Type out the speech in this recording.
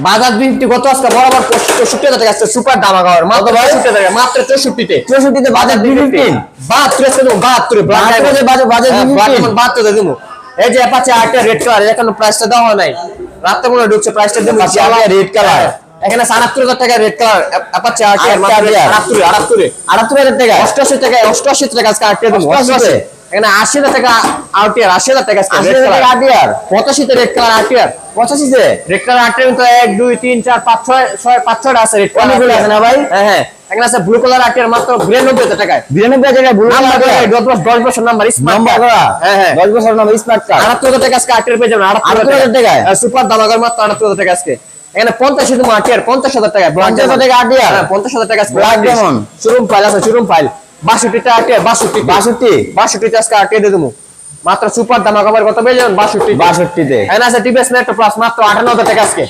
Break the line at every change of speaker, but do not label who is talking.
বাজাজ বিফটি কত আজকে বরাবর 65,000 টাকা আছে সুপার দামা গাওয়ার মাত্র 65,000 টাকা মাত্র 64 তে বাজাজ বিফটি 72 বাজাজ বিফটি 72 দেবো এই যে অ্যাপাচি আরটিআর রেড কালার এখনো প্রাইসটা দেওয়া নাই রাতে মনে ঢুকছে প্রাইসটা দেবো রেড কালার এখানে ৭৭,০০০ টাকা রেড কালার অ্যাপাচি আরটিআর মাত্র 78,000 টাকা 88 টাকা আজকে আরটিআর দেবো 88 এখানে ৮০,০০০ টাকা আরটিআর ৮০,০০০ টাকা আজকে রেড কালার আরটিআর 85 তে রেড কালার আরটিআর 85 তে রেড কালার আরটিআর তো 1 2 3 4 5 6 5 আছে রেড কালার আছে না ভাই হ্যাঁ এখানে আছে ব্লু কালার আরটিআর মাত্র 92,000 টাকায় 92,000 টাকায় ব্লু কালার 10 বছর নাম্বার স্মার্ট কার্ড হ্যাঁ 10 বছর নাম্বার স্মার্ট কার্ড 78,000 টাকা আজকে আরটিআর পেয়ে যাবেন 78,000 টাকায় সুপার দামাগার মাত্র 78,000 টাকা আজকে এখানে 50 তুমি আরটিআর 50,000 টাকা 50,000 টাকা আরটিআর 50,000 টাকা ব্ল্যাক ডেমন শোরুম ফাইল আছে শোরুম ফাইল 62 টা আরটিআর 62 তে আজকে আরটিআর দিয়ে দেবো মাত্র সুপার দামাগার কত পেয়ে যাবেন 62 তে এখানে আছে টিভিএস মেট্রো প্লাস মাত্র 58,000 টাকা আজকে